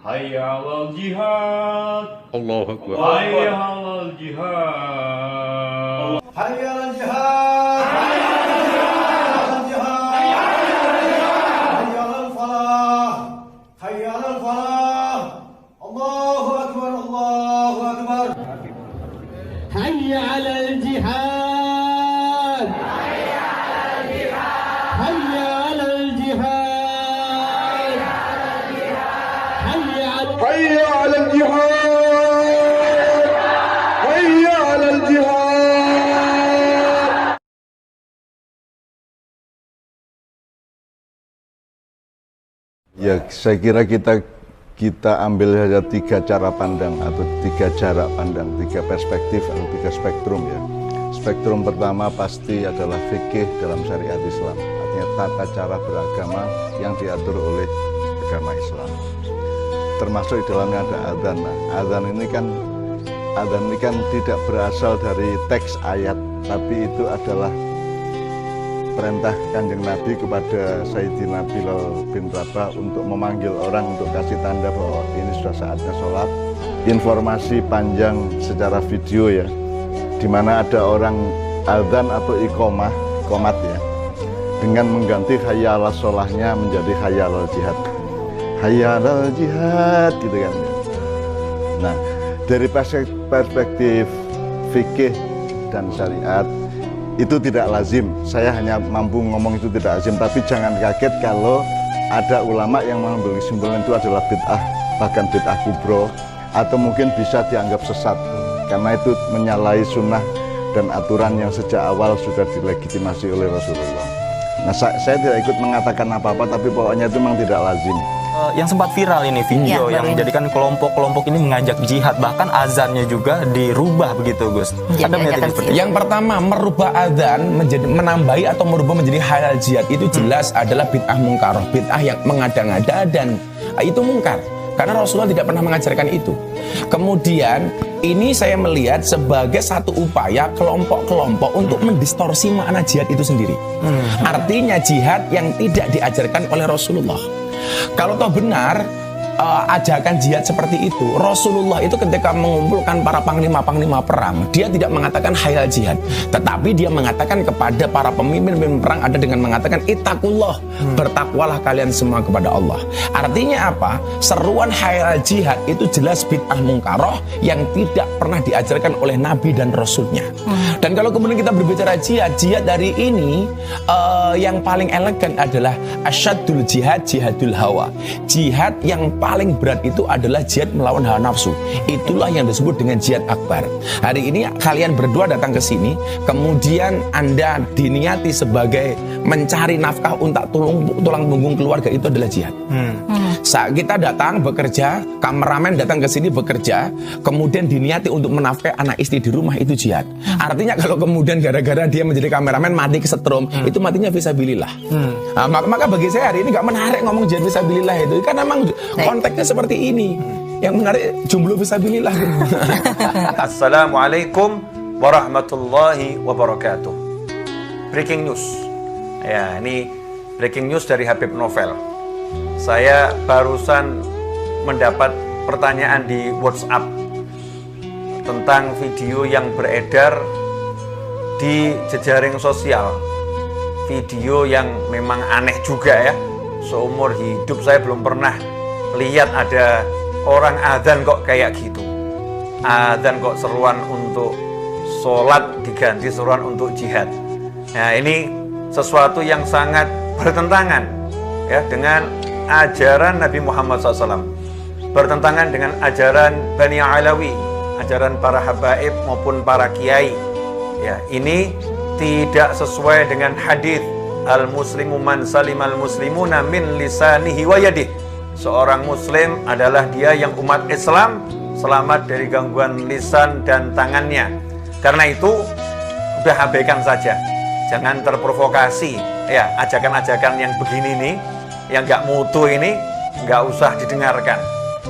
Hayya 'alal jihad. Allahu Akbar. Hayya 'alal jihad. Hayya 'alal jihad. Hayya 'alal jihad. Hayya 'alal falah. Hayya 'alal falah. Allahu akbar, Allahu akbar. Hayya 'alal jihad. Hayya 'alal jihad. Hayya 'alal jihad. Hayya 'alal Hayya 'alal jihad. Hayya 'alal jihad. Ya, saya kira kita ambil saja 3 cara pandang atau 3 jarak pandang, 3 perspektif atau 3 spektrum ya. Spektrum pertama pasti adalah fikih dalam syariat Islam, artinya tata cara beragama yang diatur oleh agama Islam. Termasuk di dalamnya ada adzan. Nah, adzan ini kan tidak berasal dari teks ayat, tapi itu adalah perintah Kanjeng Nabi kepada Sayyidina Bilal bin Rabah untuk memanggil orang untuk kasih tanda bahwa ini sudah saatnya sholat. Informasi panjang secara video ya, di mana ada orang adzan atau iqomat ya, dengan mengganti hayya 'alas sholahnya menjadi hayya 'alal jihad. Hayya 'alal jihad gitu kan. Nah, dari perspektif fikih dan syariat itu tidak lazim. Saya hanya mampu ngomong itu tidak lazim, tapi jangan kaget kalau ada ulama yang mengambil kesimpulan itu adalah bid'ah, bahkan bid'ah kubro, atau mungkin bisa dianggap sesat karena itu menyalahi sunnah dan aturan yang sejak awal sudah dilegitimasi oleh Rasulullah. Nah, saya tidak ikut mengatakan apa-apa, tapi pokoknya itu memang tidak lazim. Yang sempat viral ini video yang menjadikan kelompok-kelompok ini mengajak jihad, bahkan azannya juga dirubah begitu, Gus. Ada melihat seperti itu? Yang pertama, merubah azan menjadi menambahi atau merubah menjadi halal jihad itu jelas adalah bid'ah mungkaroh, bid'ah yang mengada-ngada dan itu mungkar. Karena Rasulullah tidak pernah mengajarkan itu. Kemudian ini saya melihat sebagai satu upaya kelompok-kelompok untuk mendistorsi makna jihad itu sendiri. Artinya jihad yang tidak diajarkan oleh Rasulullah. Kalau toh benar ajakan jihad seperti itu, Rasulullah itu ketika mengumpulkan para panglima-panglima perang, dia tidak mengatakan hayal jihad, tetapi dia mengatakan kepada para pemimpin perang ada dengan mengatakan ittaqullah, bertakwalah kalian semua kepada Allah. Artinya apa? Seruan hayal jihad itu jelas bid'ah mungkaroh yang tidak pernah diajarkan oleh Nabi dan Rasulnya. Dan kalau kemudian kita berbicara jihad dari ini yang paling elegan adalah asyaddul jihad, jihadul hawa. Jihad yang paling berat itu adalah jihad melawan hawa nafsu. Itulah yang disebut dengan jihad akbar. Hari ini kalian berdua datang ke sini, kemudian Anda diniati sebagai mencari nafkah untuk tulang punggung keluarga, itu adalah jihad. Saat kita datang bekerja, kameramen datang ke sini bekerja, kemudian diniati untuk menafkahi anak istri di rumah, itu jihad. Artinya kalau kemudian gara-gara dia menjadi kameramen mati kesetrum, itu matinya fisabilillah. Nah, maka bagi saya hari ini nggak menarik ngomong jihad fisabilillah itu, karena memang konteksnya seperti ini. Yang menarik jomblo fisabilillah. Assalamualaikum warahmatullahi wabarakatuh. Breaking news. Ya, ini breaking news dari Habib Novel. Saya barusan mendapat pertanyaan di WhatsApp tentang video yang beredar di jejaring sosial. Video yang memang aneh juga ya. Seumur hidup saya belum pernah lihat ada orang adzan kok kayak gitu. Adzan kok seruan untuk sholat diganti seruan untuk jihad. Nah, ini sesuatu yang sangat bertentangan ya dengan ajaran Nabi Muhammad SAW, bertentangan dengan ajaran Bani Alawi, ajaran para habaib maupun para kiai. Ya, ini tidak sesuai dengan hadis al-muslimu man salimal muslimuna min lisanihi wa yadihi. Seorang muslim adalah dia yang umat Islam selamat dari gangguan lisan dan tangannya. Karena itu udah abaikan saja, jangan terprovokasi ya, ajakan-ajakan yang begini nih, yang gak mutu ini gak usah didengarkan.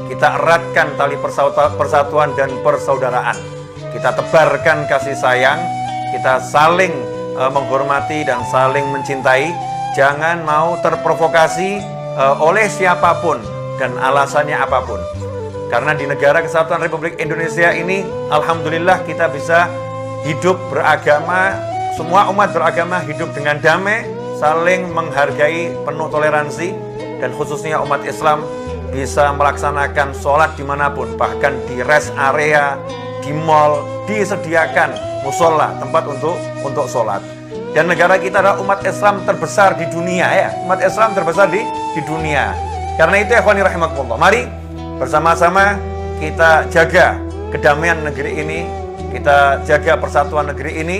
Kita eratkan tali persatuan dan persaudaraan, kita tebarkan kasih sayang, kita saling menghormati dan saling mencintai. Jangan mau terprovokasi oleh siapapun dan alasannya apapun. Karena di negara Kesatuan Republik Indonesia ini, alhamdulillah kita bisa hidup beragama, semua umat beragama hidup dengan damai, saling menghargai, penuh toleransi, dan khususnya umat Islam bisa melaksanakan sholat dimanapun, bahkan di rest area, di mall, disediakan musola, tempat untuk sholat. Dan negara kita adalah umat Islam terbesar di dunia ya, umat Islam terbesar di dunia. Karena itu ikhwani rahimakumullah, mari bersama-sama kita jaga kedamaian negeri ini, kita jaga persatuan negeri ini.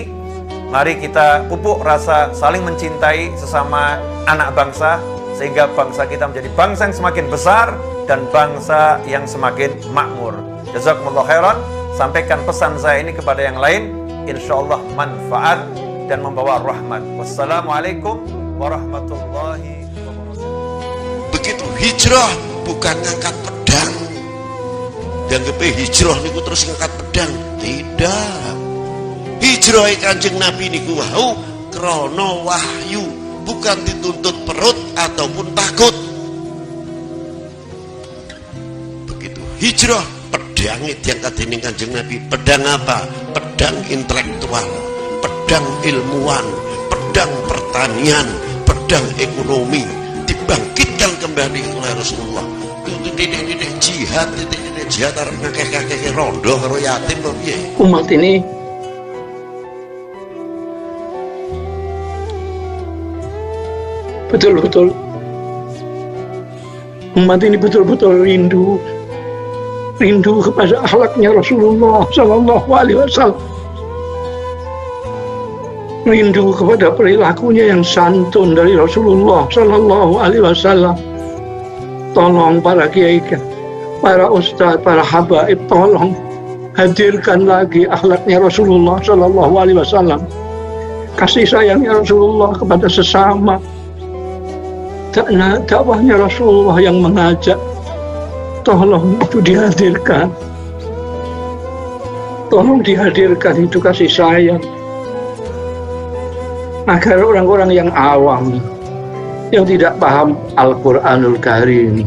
Mari kita pupuk rasa saling mencintai sesama anak bangsa, sehingga bangsa kita menjadi bangsa yang semakin besar dan bangsa yang semakin makmur. Jazakumullah khairan. Sampaikan pesan saya ini kepada yang lain, insyaallah manfaat dan membawa rahmat. Wassalamualaikum warahmatullahi wabarakatuh. Begitu hijrah bukan ngangkat pedang. Dianggap hijrah niku terus ngangkat pedang. Tidak. Hijrah Kanjeng Nabi niku wau krana wahyu, bukan dituntut perut ataupun takut. Begitu hijrah, pedang diangkat dening Kanjeng Nabi. Pedang apa? Pedang intelektual, pedang ilmuwan, pedang pertanian, pedang ekonomi, dibangkitkan kembali oleh Rasulullah. Titik-titik jihad, titik-titik jihad arep ngakeh-ngakeh rondo karo yatim lho piye? Umat ini betul-betul rindu kepada akhlaknya Rasulullah Sallallahu Alaihi Wasallam, rindu kepada perilakunya yang santun dari Rasulullah Sallallahu Alaihi Wasallam. Tolong para kiai, para ustadz, para habaib, tolong hadirkan lagi akhlaknya Rasulullah Sallallahu Alaihi Wasallam, kasih sayangnya Rasulullah kepada sesama, dakwahnya Rasulullah yang mengajak. Tolong itu dihadirkan, tolong dihadirkan itu kasih sayang, agar orang-orang yang awam, yang tidak paham Al-Quranul Karim,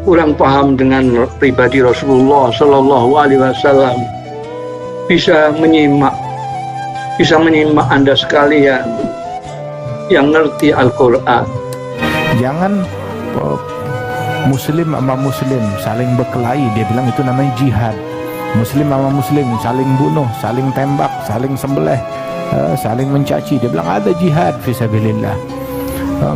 kurang paham dengan pribadi Rasulullah Sallallahu Alaihi Wasallam, bisa menyimak Anda sekalian yang ngerti Al-Quran. Jangan muslim sama muslim saling berkelahi, dia bilang itu namanya jihad. Muslim sama muslim saling bunuh, saling tembak, saling sembelih, saling mencaci, dia bilang ada jihad fisabilillah.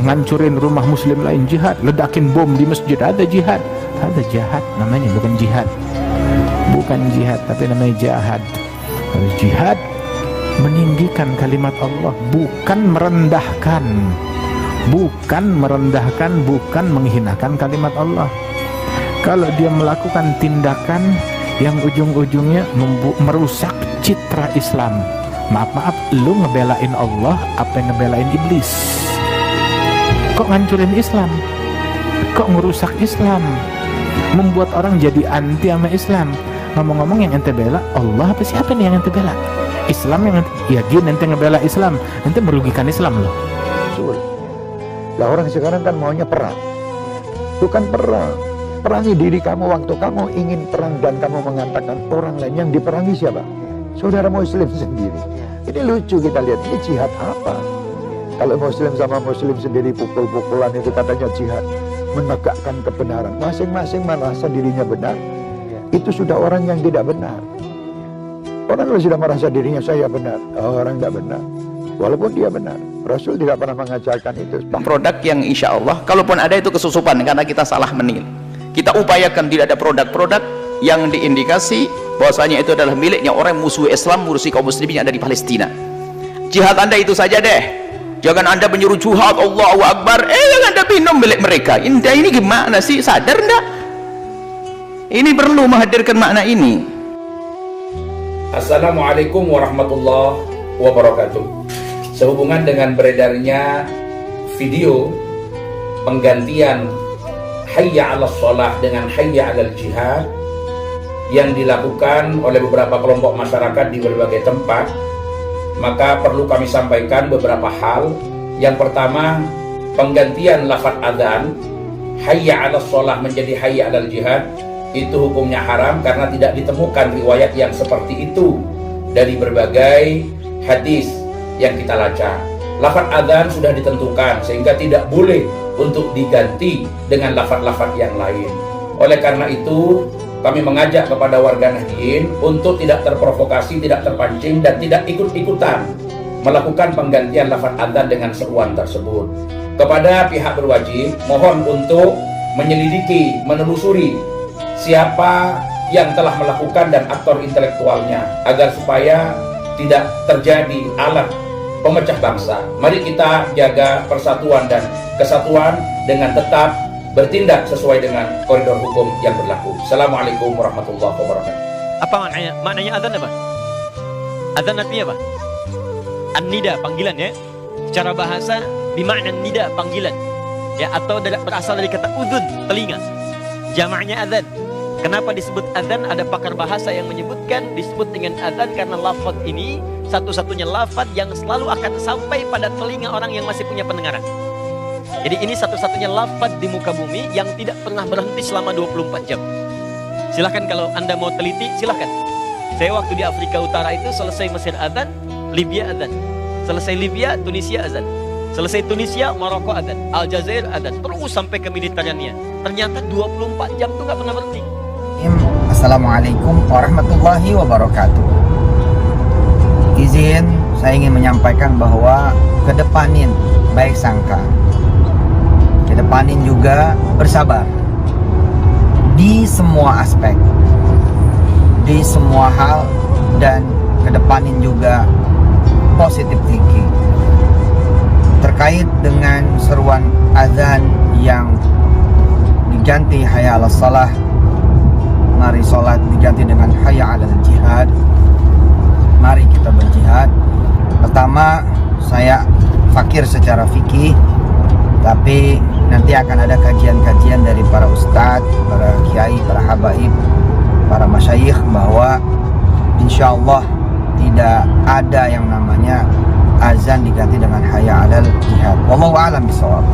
Ngancurin rumah muslim lain jihad, ledakin bom di masjid ada jihad. Ada jihad namanya, bukan jihad, bukan jihad tapi namanya jihad. Jihad meninggikan kalimat Allah, bukan merendahkan, bukan menghinakan kalimat Allah. Kalau dia melakukan tindakan yang ujung-ujungnya merusak citra Islam, maaf, lu ngebelain Allah apa yang ngebelain iblis? Kok ngancurin Islam? Kok ngerusak Islam? Membuat orang jadi anti sama Islam. Ngomong-ngomong, yang ente bela Allah apa siapa nih yang ente bela? Islam yang ya gini, ente ngebela Islam, ente merugikan Islam loh. Lah orang sekarang kan maunya perang. Bukan perang. Perangi diri kamu waktu kamu ingin perang dan kamu mengatakan orang lain. Yang diperangi siapa? Saudara muslim sendiri. Ini lucu kita lihat, ini jihad apa? Kalau muslim sama muslim sendiri pukul-pukulan itu katanya jihad. Menegakkan kebenaran. Masing-masing merasa dirinya benar. Itu sudah orang yang tidak benar. Orang kalau sudah merasa dirinya saya benar, orang tidak benar. Walaupun dia benar, Rasul tidak pernah mengajarkan itu. Produk yang insya Allah, kalaupun ada itu kesusupan karena kita salah menilai. Kita upayakan tidak ada produk-produk yang diindikasi bahwasanya itu adalah miliknya orang musuh Islam, musuh kaum muslimin yang ada di Palestina. Jihad Anda itu saja deh. Jangan Anda menyuruh jihad Allahu Akbar, yang Anda minum milik mereka. Ini gimana sih? Sadar enggak? Ini perlu menghadirkan makna ini. Assalamualaikum warahmatullahi wabarakatuh. Sehubungan dengan beredarnya video penggantian hayya 'alas shalah dengan hayya 'alal jihad yang dilakukan oleh beberapa kelompok masyarakat di berbagai tempat, maka perlu kami sampaikan beberapa hal. Yang pertama, penggantian lafaz adzan hayya 'alas shalah menjadi hayya 'alal jihad, itu hukumnya haram karena tidak ditemukan riwayat yang seperti itu dari berbagai hadis yang kita baca. Lafaz adzan sudah ditentukan sehingga tidak boleh untuk diganti dengan lafaz-lafaz yang lain. Oleh karena itu, kami mengajak kepada warga Nahdien untuk tidak terprovokasi, tidak terpancing, dan tidak ikut-ikutan melakukan penggantian lafaz adzan dengan seruan tersebut. Kepada pihak berwajib, mohon untuk menyelidiki, menelusuri siapa yang telah melakukan dan aktor intelektualnya agar supaya tidak terjadi alat pemecah bangsa. Mari kita jaga persatuan dan kesatuan dengan tetap bertindak sesuai dengan koridor hukum yang berlaku. Assalamualaikum warahmatullahi wabarakatuh. Apa maknanya? Maknanya adzan apa? Adzan artinya apa? An-nida, panggilan ya. Secara bahasa bimakna nida, panggilan. Ya, atau berasal dari kata udhun, telinga. Jamaknya adzan. Kenapa disebut adzan? Ada pakar bahasa yang menyebutkan disebut dengan adzan karena lafaz ini satu-satunya lafaz yang selalu akan sampai pada telinga orang yang masih punya pendengaran. Jadi ini satu-satunya lafaz di muka bumi yang tidak pernah berhenti selama 24 jam. Silahkan kalau Anda mau teliti, silahkan. Saya waktu di Afrika Utara itu selesai Mesir adzan, Libya adzan. Selesai Libya, Tunisia adzan. Selesai Tunisia, Maroko adzan. Aljazair adzan. Terus sampai ke Mediterania. Ternyata 24 jam itu nggak pernah berhenti. Assalamualaikum warahmatullahi wabarakatuh. Izin saya ingin menyampaikan bahwa kedepanin baik sangka, kedepanin juga bersabar di semua aspek, di semua hal, dan kedepanin juga positive thinking terkait dengan seruan azan yang diganti hayya 'alas shalah. Mari sholat diganti dengan hayya 'alal jihad. Mari kita berjihad. Pertama, saya fakir secara fikih, tapi nanti akan ada kajian-kajian dari para ustadz, para kiai, para habaib, para masyayikh bahwa insya Allah tidak ada yang namanya azan diganti dengan hayya 'alal jihad. Wallahu a'lam bishawab.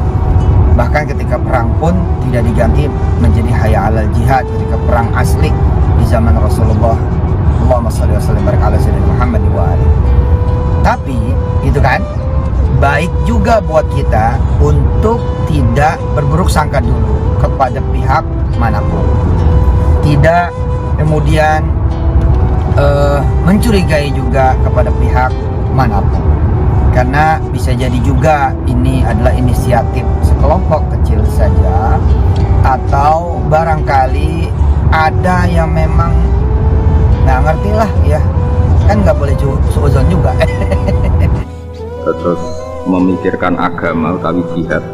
Bahkan ketika perang pun tidak diganti menjadi hayya 'alal jihad ketika perang asli di zaman Rasulullah. Allahumma shalli wa sallim barik ala sayyidina Muhammad wa alihi. Tapi itu kan baik juga buat kita untuk tidak berburuk sangka dulu kepada pihak manapun. Tidak kemudian mencurigai juga kepada pihak manapun. Karena bisa jadi juga ini adalah inisiatif sekelompok kecil saja, atau barangkali ada yang memang nggak ngerti lah ya, kan nggak boleh suuzon juga. Terus memikirkan agama utawi jihad.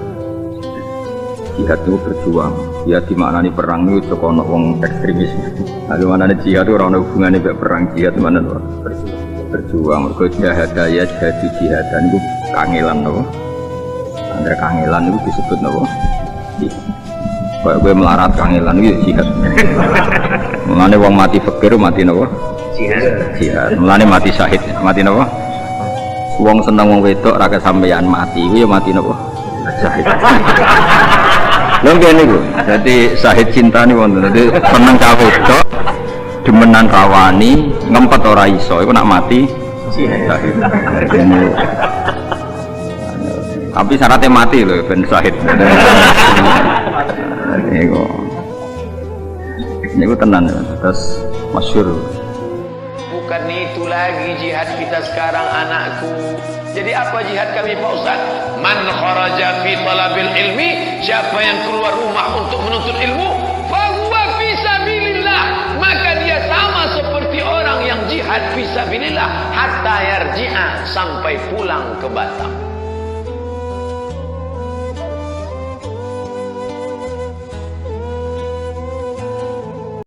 Jihad itu berjuang. Jihad dimaknani perang itu kono wong ekstremis. Nah, mana jihad itu orang hubungannya dengan perang. Jihad mana tuh? Berjuang. Mergo jahadaya jadi jihadan itu kangelan loh. Andre kangelan itu disebut nopo? Kayak gue melarat kangelan itu jihad. Mulane wong mati fakir mati nopo? Jihad. Jihad. Mulane mati syahid, mati nopo? Wong seneng wong wedok ra kesampeyan mati, kuwi ya mati nopo? Syahid. Lha ngene iku. Dadi syahid cinta niku wonten. Dadi seneng cah wedok, demenan rawani, ngempet ora iso, iku nak mati syahid. Tapi syaratnya mati loh, ben syahid. Ini tenan, terus masyhur. Bukan itu lagi jihad kita sekarang anakku. Jadi apa jihad kami Pak Ustaz? Man kharaja fi talabil ilmi, siapa yang keluar rumah untuk menuntut ilmu, fahuwa fi sabilillah, maka dia sama seperti orang yang jihad fi sabilillah hatta yarji'a, sampai pulang ke Batam.